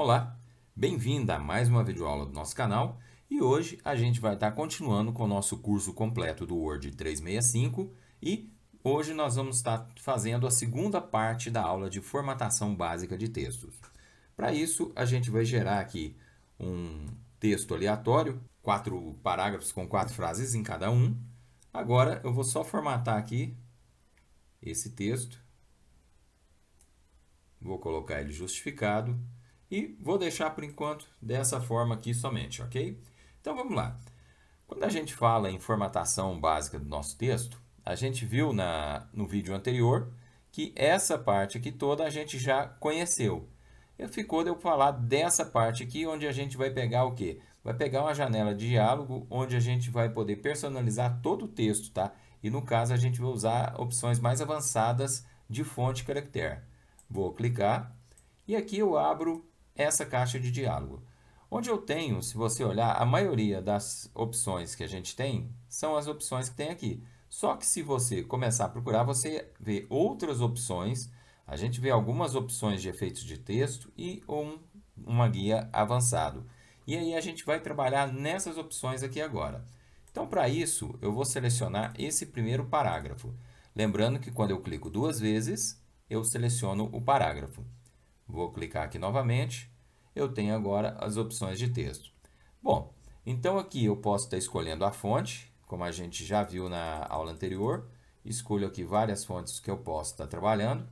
Olá, bem-vinda a mais uma videoaula do nosso canal e hoje a gente vai estar continuando com o nosso curso completo do Word 365 e hoje nós vamos estar fazendo a segunda parte da aula de formatação básica de textos. Para isso, a gente vai gerar aqui um texto aleatório, 4 parágrafos com 4 frases em cada um. Agora eu vou só formatar aqui esse texto, vou colocar ele justificado. E vou deixar por enquanto dessa forma aqui somente, ok? Então vamos lá. Quando a gente fala em formatação básica do nosso texto, a gente viu no vídeo anterior que essa parte aqui toda a gente já conheceu. E ficou de eu falar dessa parte aqui onde a gente vai pegar o quê? Vai pegar uma janela de diálogo onde a gente vai poder personalizar todo o texto, tá? E no caso a gente vai usar opções mais avançadas de fonte e caractere. Vou clicar e aqui eu abro essa caixa de diálogo. Onde eu tenho, se você olhar, a maioria das opções que a gente tem são as opções que tem aqui. Só que se você começar a procurar, você vê outras opções. A gente vê algumas opções de efeitos de texto e uma guia avançado. E aí a gente vai trabalhar nessas opções aqui agora. Então, para isso, eu vou selecionar esse primeiro parágrafo. Lembrando que quando eu clico duas vezes, eu seleciono o parágrafo. Vou clicar aqui novamente. Eu tenho agora as opções de texto. Bom, então aqui eu posso estar escolhendo a fonte, como a gente já viu na aula anterior. Escolho aqui várias fontes que eu posso estar trabalhando.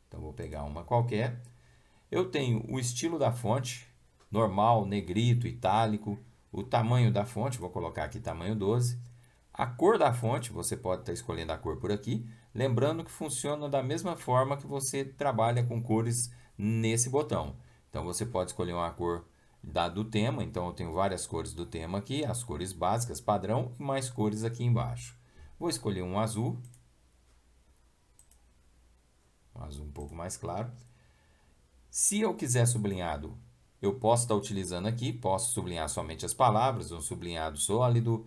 Então, vou pegar uma qualquer. Eu tenho o estilo da fonte, normal, negrito, itálico. O tamanho da fonte, vou colocar aqui tamanho 12. A cor da fonte, você pode estar escolhendo a cor por aqui. Lembrando que funciona da mesma forma que você trabalha com cores nesse botão. Então, você pode escolher uma cor do tema. Então, eu tenho várias cores do tema aqui, as cores básicas, padrão, e mais cores aqui embaixo. Vou escolher um azul um pouco mais claro. Se eu quiser sublinhado, eu posso estar utilizando aqui, posso sublinhar somente as palavras, um sublinhado sólido,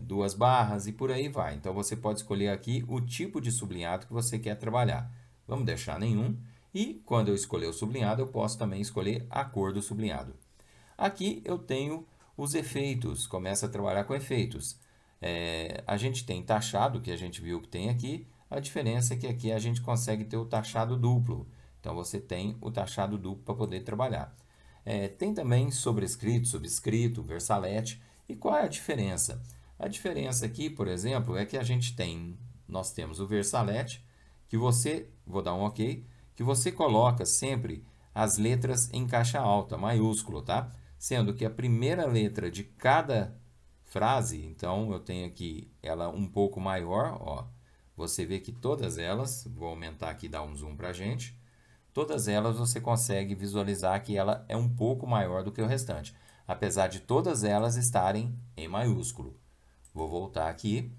duas barras e por aí vai. Então, você pode escolher aqui o tipo de sublinhado que você quer trabalhar. Vamos deixar nenhum. E quando eu escolher o sublinhado, eu posso também escolher a cor do sublinhado. Aqui eu tenho os efeitos, começa a trabalhar com efeitos. A gente tem taxado, que a gente viu que tem aqui. A diferença é que aqui a gente consegue ter o taxado duplo. Então, você tem o taxado duplo para poder trabalhar. Tem também sobrescrito, subscrito, versalete. E qual é a diferença? A diferença aqui, por exemplo, é que nós temos o versalete, que você, vou dar um OK, que você coloca sempre as letras em caixa alta, maiúsculo, tá? Sendo que a primeira letra de cada frase, então eu tenho aqui ela um pouco maior, ó. Você vê que todas elas, vou aumentar aqui e dar um zoom para a gente, todas elas você consegue visualizar que ela é um pouco maior do que o restante, apesar de todas elas estarem em maiúsculo. Vou voltar aqui.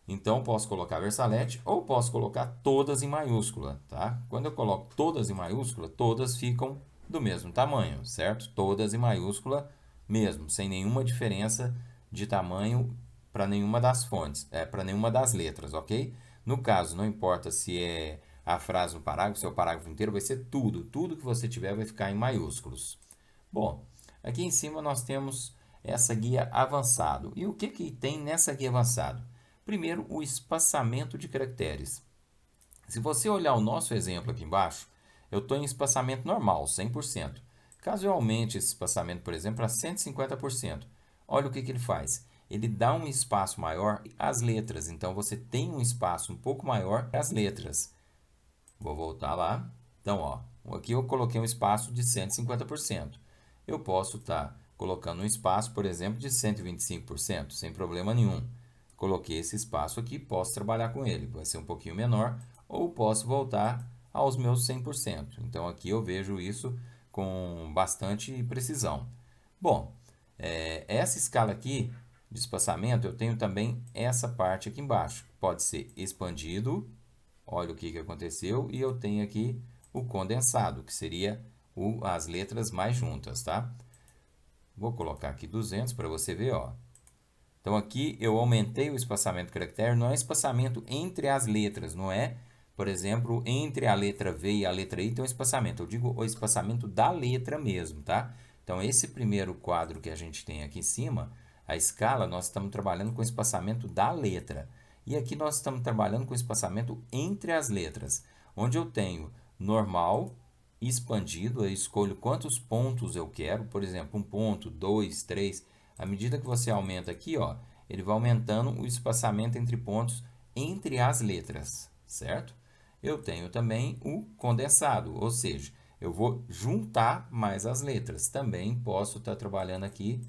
Então, posso colocar versalete ou posso colocar todas em maiúscula, tá? Quando eu coloco todas em maiúscula, todas ficam do mesmo tamanho, certo? Todas em maiúscula mesmo, sem nenhuma diferença de tamanho para nenhuma das fontes, para nenhuma das letras, ok? No caso, não importa se é a frase no parágrafo, se é o parágrafo inteiro, vai ser tudo que você tiver vai ficar em maiúsculos. Bom, aqui em cima nós temos essa guia avançado. E o que tem nessa guia avançado? Primeiro, o espaçamento de caracteres. Se você olhar o nosso exemplo aqui embaixo, eu estou em espaçamento normal, 100%. Caso eu aumente esse espaçamento, por exemplo, para 150%, olha o que ele faz. Ele dá um espaço maior às letras, então você tem um espaço um pouco maior para as letras. Vou voltar lá. Então, ó, aqui eu coloquei um espaço de 150%. Eu posso estar colocando um espaço, por exemplo, de 125%, sem problema nenhum. Coloquei esse espaço aqui, posso trabalhar com ele. Vai ser um pouquinho menor, ou posso voltar aos meus 100%. Então, aqui eu vejo isso com bastante precisão. Bom, essa escala aqui de espaçamento, eu tenho também essa parte aqui embaixo. Pode ser expandido, olha o que aconteceu, e eu tenho aqui o condensado, que seria as letras mais juntas, tá? Vou colocar aqui 200 para você ver, ó. Então, aqui eu aumentei o espaçamento caractere, não é espaçamento entre as letras, não é por exemplo, entre a letra V e a letra I tem um espaçamento. Eu digo o espaçamento da letra mesmo, tá? Então, esse primeiro quadro que a gente tem aqui em cima, a escala, nós estamos trabalhando com o espaçamento da letra. E aqui nós estamos trabalhando com o espaçamento entre as letras, onde eu tenho normal, expandido, eu escolho quantos pontos eu quero, por exemplo, 1 ponto, 2, 3. À medida que você aumenta aqui, ó, ele vai aumentando o espaçamento entre pontos entre as letras, certo? Eu tenho também o condensado, ou seja, eu vou juntar mais as letras. Também posso estar trabalhando aqui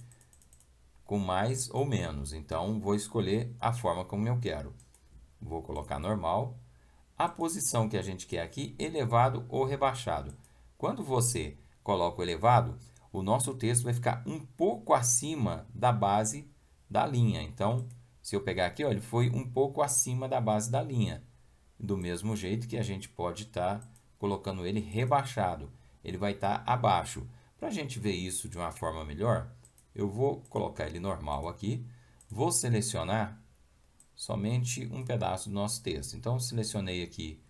com mais ou menos. Então, vou escolher a forma como eu quero. Vou colocar normal. A posição que a gente quer aqui, elevado ou rebaixado. Quando você coloca o elevado, o nosso texto vai ficar um pouco acima da base da linha. Então, se eu pegar aqui, ó, ele foi um pouco acima da base da linha. Do mesmo jeito que a gente pode estar colocando ele rebaixado. Ele vai estar abaixo. Para a gente ver isso de uma forma melhor, eu vou colocar ele normal aqui. Vou selecionar somente um pedaço do nosso texto. Então, selecionei aqui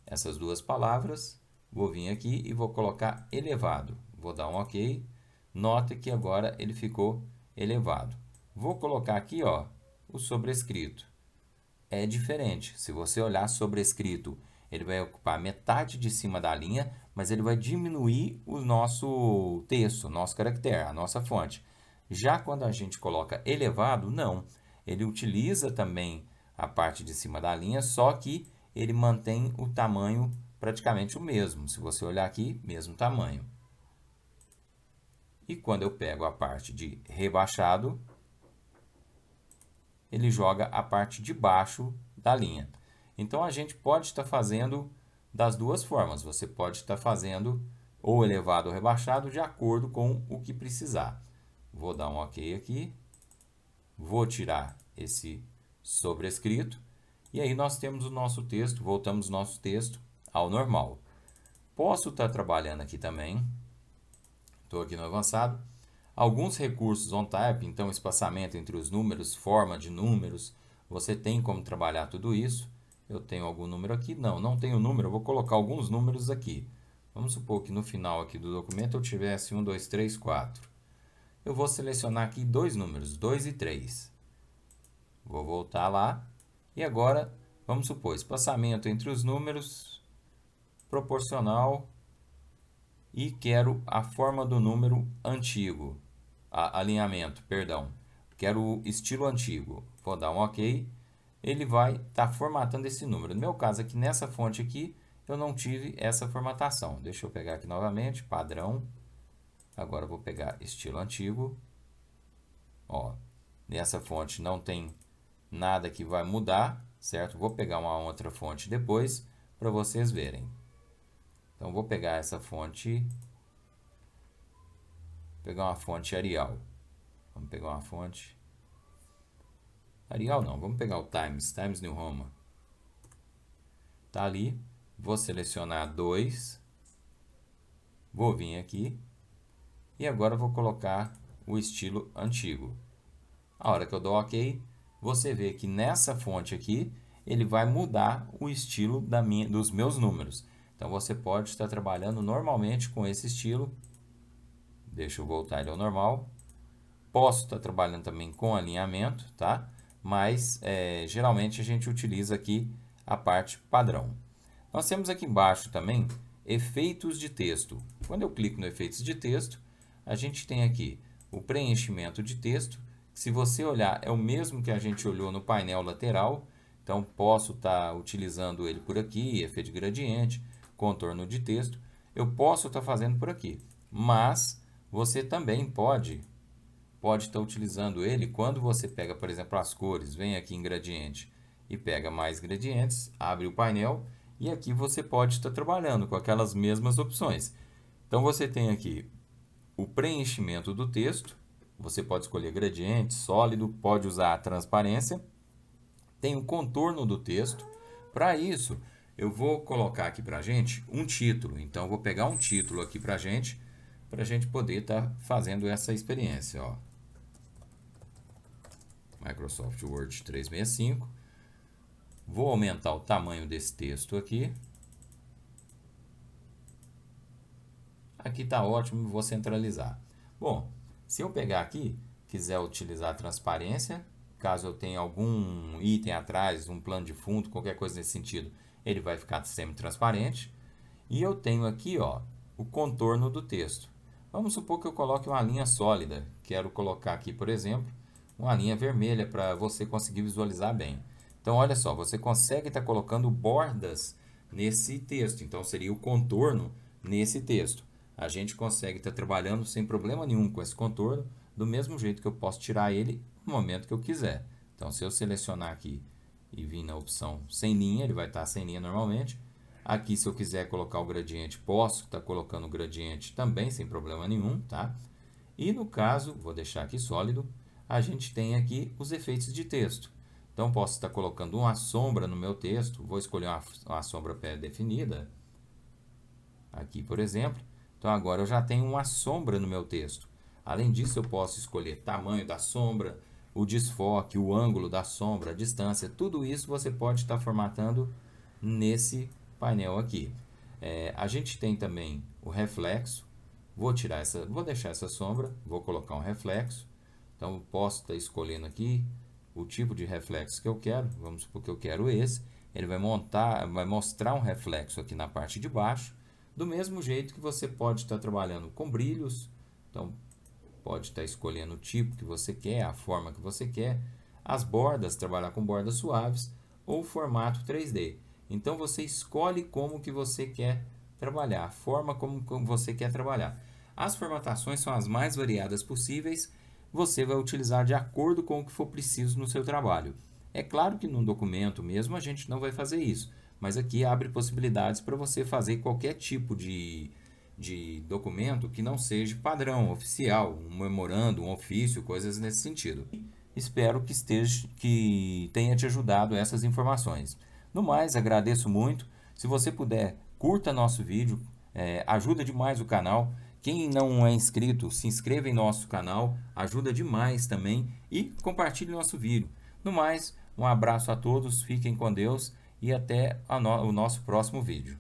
essas duas palavras, vou vir aqui e vou colocar elevado. Vou dar um OK. Nota que agora ele ficou elevado. Vou colocar aqui, ó, o sobrescrito. É diferente. Se você olhar sobrescrito, ele vai ocupar metade de cima da linha, mas ele vai diminuir o nosso texto, nosso caractere, a nossa fonte. Já quando a gente coloca elevado, não. Ele utiliza também a parte de cima da linha, só que ele mantém o tamanho praticamente o mesmo. Se você olhar aqui, mesmo tamanho. E quando eu pego a parte de rebaixado, ele joga a parte de baixo da linha. Então, a gente pode estar fazendo das duas formas. Você pode estar fazendo ou elevado ou rebaixado de acordo com o que precisar. Vou dar um OK aqui. Vou tirar esse sobrescrito. E aí nós temos o nosso texto, voltamos o nosso texto ao normal. Posso estar trabalhando aqui também. Estou aqui no avançado. Alguns recursos on-type, então espaçamento entre os números, forma de números, você tem como trabalhar tudo isso. Eu tenho algum número aqui? Não, não tenho número, eu vou colocar alguns números aqui. Vamos supor que no final aqui do documento eu tivesse 1, 2, 3, 4. Eu vou selecionar aqui dois números, 2 e 3. Vou voltar lá. E agora, vamos supor, espaçamento entre os números, proporcional, e quero a forma do número antigo, alinhamento, perdão. Quero o estilo antigo. Vou dar um OK. Ele vai estar formatando esse número. No meu caso aqui, nessa fonte aqui, eu não tive essa formatação. Deixa eu pegar aqui novamente, padrão. Agora eu vou pegar estilo antigo. Ó, nessa fonte não tem nada que vai mudar, certo? Vou pegar uma outra fonte depois para vocês verem. Então, vou pegar essa fonte, pegar uma fonte Arial. Vamos pegar uma fonte Arial não, vamos pegar o Times New Roman. Tá ali, vou selecionar 2, vou vir aqui e agora vou colocar o estilo antigo. A hora que eu dou OK, você vê que nessa fonte aqui ele vai mudar o estilo dos meus números. Então você pode estar trabalhando normalmente com esse estilo. Deixa eu voltar ele ao normal. Posso estar trabalhando também com alinhamento, tá? Mas geralmente a gente utiliza aqui a parte padrão. Nós temos aqui embaixo também efeitos de texto. Quando eu clico no efeitos de texto, a gente tem aqui o preenchimento de texto. Se você olhar, é o mesmo que a gente olhou no painel lateral. Então, posso estar utilizando ele por aqui, efeito de gradiente, contorno de texto. Eu posso estar fazendo por aqui. Mas você também pode estar utilizando ele quando você pega, por exemplo, as cores, vem aqui em gradiente e pega mais gradientes, abre o painel e aqui você pode estar trabalhando com aquelas mesmas opções. Então, você tem aqui o preenchimento do texto, você pode escolher gradiente, sólido, pode usar a transparência. Tem o contorno do texto. Para isso, eu vou colocar aqui para a gente um título. Então, eu vou pegar um título aqui para a gente poder estar fazendo essa experiência. Ó. Microsoft Word 365. Vou aumentar o tamanho desse texto aqui. Aqui está ótimo, vou centralizar. Bom, se eu pegar aqui, quiser utilizar a transparência, caso eu tenha algum item atrás, um plano de fundo, qualquer coisa nesse sentido, ele vai ficar semi-transparente. E eu tenho aqui, ó, o contorno do texto. Vamos supor que eu coloque uma linha sólida. Quero colocar aqui, por exemplo, uma linha vermelha para você conseguir visualizar bem. Então, olha só, você consegue estar colocando bordas nesse texto. Então, seria o contorno nesse texto. A gente consegue estar trabalhando sem problema nenhum com esse contorno, do mesmo jeito que eu posso tirar ele no momento que eu quiser. Então, se eu selecionar aqui e vir na opção sem linha, ele vai estar sem linha normalmente. Aqui, se eu quiser colocar o gradiente, posso estar colocando o gradiente também sem problema nenhum, tá? E no caso, vou deixar aqui sólido, a gente tem aqui os efeitos de texto. Então, posso estar colocando uma sombra no meu texto, vou escolher uma sombra pré-definida, aqui, por exemplo. Então, agora eu já tenho uma sombra no meu texto. Além disso, eu posso escolher tamanho da sombra, o desfoque, o ângulo da sombra, a distância, tudo isso você pode estar formatando nesse painel aqui. A gente tem também o reflexo. Vou deixar essa sombra, vou colocar um reflexo. Então, eu posso estar escolhendo aqui o tipo de reflexo que eu quero. Vamos supor que eu quero esse. Ele vai mostrar um reflexo aqui na parte de baixo. Do mesmo jeito que você pode estar trabalhando com brilhos. Então, pode estar escolhendo o tipo que você quer, a forma que você quer. As bordas, trabalhar com bordas suaves ou formato 3D. Então, você escolhe como que você quer trabalhar, a forma como você quer trabalhar. As formatações são as mais variadas possíveis. Você vai utilizar de acordo com o que for preciso no seu trabalho. É claro que num documento mesmo a gente não vai fazer isso, mas aqui abre possibilidades para você fazer qualquer tipo de documento que não seja padrão, oficial, um memorando, um ofício, coisas nesse sentido. Espero que tenha te ajudado essas informações. No mais, agradeço muito. Se você puder, curta nosso vídeo, ajuda demais o canal. Quem não é inscrito, se inscreva em nosso canal, ajuda demais também e compartilhe nosso vídeo. No mais, um abraço a todos, fiquem com Deus e até o nosso próximo vídeo.